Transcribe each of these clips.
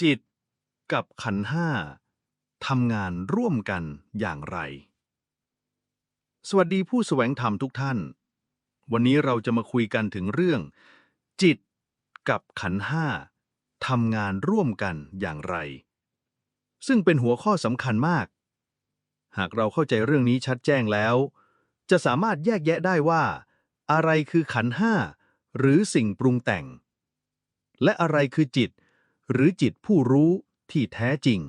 จิตกับขันธ์ห้าทำงานร่วมกันอย่างไร สวัสดีผู้แสวงธรรมทุกท่าน วันนี้เราจะมาคุยกันถึงเรื่องจิตกับขันธ์ห้าทำงานร่วมกันอย่างไร ซึ่งเป็นหัวข้อสำคัญมาก หากเราเข้าใจเรื่องนี้ชัดแจ้งแล้ว จะสามารถแยกแยะได้ว่า อะไรคือขันธ์ห้าหรือสิ่งปรุงแต่ง และอะไรคือจิตหรือจิตผู้รู้ที่แท้จริง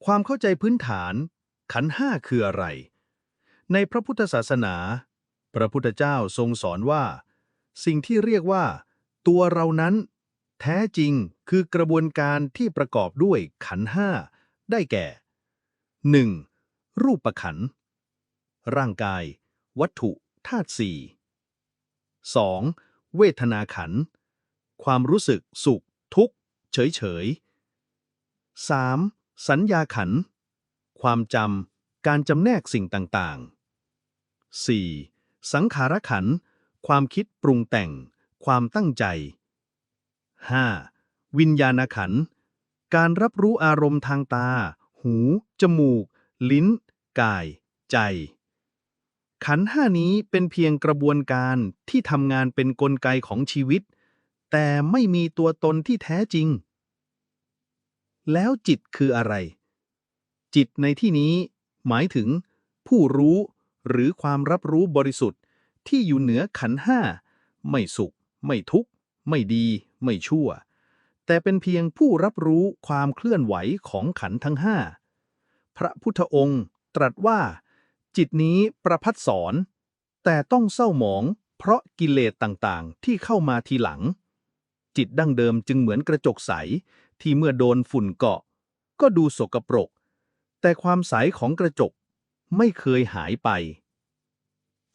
ความเข้าใจพื้นฐานขันธ์ห้าคืออะไร ในพระพุทธศาสนา พระพุทธเจ้าทรงสอนว่า สิ่งที่เรียกว่าตัวเรานั้นแท้จริงคือกระบวนการที่ประกอบด้วยขันธ์ห้าได้แก่ 1. รูปขันธ์ร่างกาย วัตถุธาตุสี่ 2. เวทนาขันธ์ความรู้สึกสุขทุกข์เฉยๆ 3. สัญญาขันธ์ความจำการจำแนกสิ่งต่างๆ 4. สังขารขันธ์ความคิดปรุงแต่งความตั้งใจ 5. วิญญาณขันธ์การรับรู้อารมณ์ทางตา หู จมูก ลิ้น กาย ใจ ขันธ์ห้านี้เป็นเพียงกระบวนการที่ทำงานเป็นกลไกของชีวิต แต่ไม่มีตัวตนที่แท้จริง แล้วจิตคืออะไร จิตในที่นี้หมายถึงผู้รู้หรือความรับรู้บริสุทธิ์ที่อยู่เหนือขันธ์ห้าไม่สุข ไม่ทุกข์ ไม่ดี ไม่ชั่ว แต่เป็นเพียงผู้รับรู้ความเคลื่อนไหวของขันธ์ทั้งห้า พระพุทธองค์ตรัสว่า จิตนี้ประพัดสอนแต่ต้องเศร้าหมองเพราะกิเลสต่างๆที่เข้ามาทีหลัง จิตดั้งเดิมจึงเหมือนกระจกใสที่เมื่อโดนฝุ่นเกาะก็ดูสกปรก แต่ความใสของกระจกไม่เคยหายไป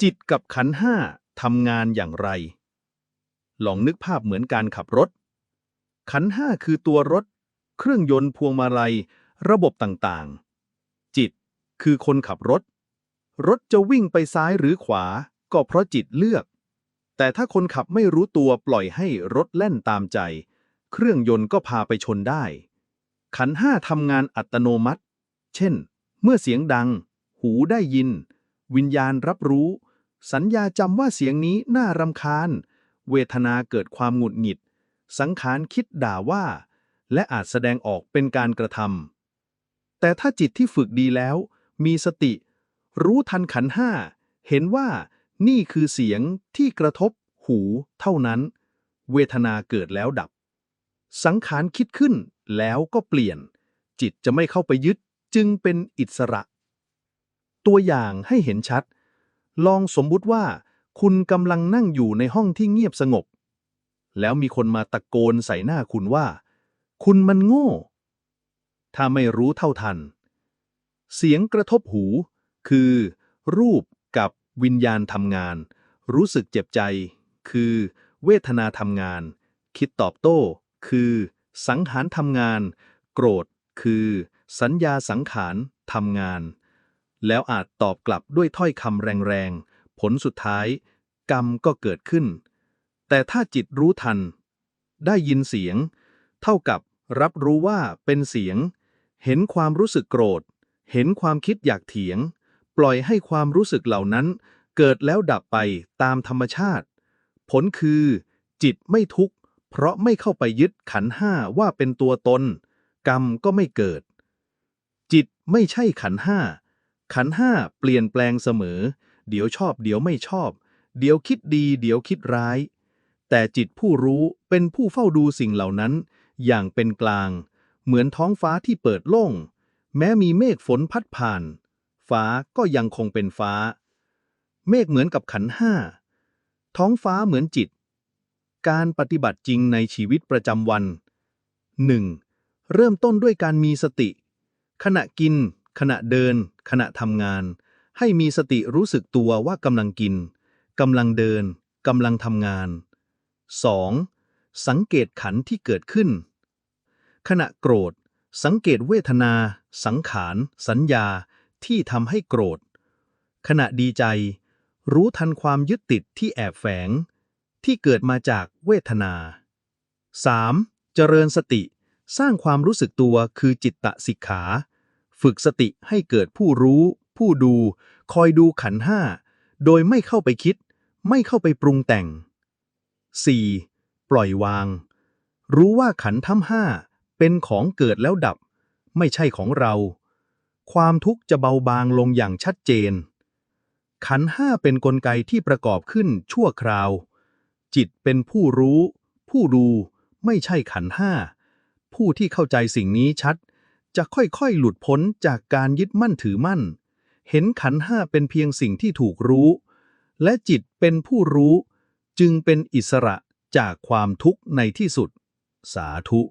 จิตกับขันธ์ห้าทำงานอย่างไร ลองนึกภาพเหมือนการขับรถ ขันธ์ห้าคือตัวรถ เครื่องยนต์พวงมาลัย ระบบต่างๆ จิตคือคนขับรถ รถจะวิ่งไปซ้ายหรือขวาก็เพราะจิตเลือก แต่ถ้าคนขับไม่รู้ตัวปล่อยให้รถแล่นตามใจ เครื่องยนต์ก็พาไปชนได้ ขันธ์ห้าทำงานอัตโนมัติ เช่น เมื่อเสียงดัง หูได้ยิน วิญญาณรับรู้ สัญญาจำว่าเสียงนี้น่ารำคาญ เวทนาเกิดความหงุดหงิด สังขารคิดด่าว่า และอาจแสดงออกเป็นการกระทำ แต่ถ้าจิตที่ฝึกดีแล้ว มีสติ รู้ทันขันธ์ห้า เห็นว่านี่คือเสียงที่กระทบหูเท่านั้น เวทนาเกิดแล้วดับ สังขารคิดขึ้นแล้วก็เปลี่ยน จิตจะไม่เข้าไปยึดจึงเป็นอิสระ ตัวอย่างให้เห็นชัด ลองสมมุติว่าคุณกำลังนั่งอยู่ในห้องที่เงียบสงบ แล้วมีคนมาตะโกนใส่หน้าคุณว่า คุณมันโง่ ถ้าไม่รู้เท่าทัน เสียงกระทบหูคือ รูปกับวิญญาณทำงาน รู้สึกเจ็บใจคือเวทนาทำงาน คิดตอบโต้คือสังขารทำงาน โกรธคือสัญญาสังขารทำงาน แล้วอาจตอบกลับด้วยถ้อยคำแรงๆ ผลสุดท้าย กรรมก็เกิดขึ้น แต่ถ้าจิตรู้ทัน ได้ยินเสียง เท่ากับรับรู้ว่าเป็นเสียง เห็นความรู้สึกโกรธ เห็นความคิดอยากเถียง ปล่อยให้ความรู้สึกเหล่านั้นเกิดแล้วดับไปตามธรรมชาติ ผลคือ จิตไม่ทุกข์เพราะไม่เข้าไปยึดขันธ์ห้าว่าเป็นตัวตน กรรมก็ไม่เกิด จิตไม่ใช่ขันธ์ห้า ขันธ์ห้าเปลี่ยนแปลงเสมอ เดี๋ยวชอบเดี๋ยวไม่ชอบ เดี๋ยวคิดดีเดี๋ยวคิดร้าย แต่จิตผู้รู้เป็นผู้เฝ้าดูสิ่งเหล่านั้นอย่างเป็นกลาง เหมือนท้องฟ้าที่เปิดโล่ง แม้มีเมฆฝนพัดผ่าน ฟ้าก็ยังคงเป็นฟ้า เมฆเหมือนกับขันธ์ห้า ท้องฟ้าเหมือนจิต การปฏิบัติจริงในชีวิตประจำวัน 1. เริ่มต้นด้วยการมีสติ ขณะกิน ขณะเดิน ขณะทำงาน ให้มีสติรู้สึกตัวว่ากำลังกิน กำลังเดิน กำลังทำงาน 2. สังเกตขันธ์ที่เกิดขึ้น ขณะโกรธ สังเกตเวทนา สังขาร สัญญาที่ทำให้โกรธ ขณะดีใจ รู้ทันความยึดติดที่แอบแฝง ที่เกิดมาจากเวทนา 3. เจริญสติสร้างความรู้สึกตัวคือจิตตสิกขา ฝึกสติให้เกิดผู้รู้ ผู้ดู คอยดูขันธ์ห้าโดยไม่เข้าไปคิด ไม่เข้าไปปรุงแต่ง 4. ปล่อยวาง รู้ว่าขันธ์ทั้งห้าเป็นของเกิดแล้วดับ ไม่ใช่ของเรา ความทุกข์จะเบาบางลงอย่างชัดเจน ขันธ์ห้าเป็นกลไกที่ประกอบขึ้นชั่วคราว จิตเป็นผู้รู้ ผู้ดู ไม่ใช่ขันธ์ห้า ผู้ที่เข้าใจสิ่งนี้ชัด จะค่อยๆหลุดพ้นจากการยึดมั่นถือมั่น เห็นขันธ์ห้าเป็นเพียงสิ่งที่ถูกรู้ และจิตเป็นผู้รู้ จึงเป็นอิสระจากความทุกข์ในที่สุด สาธุ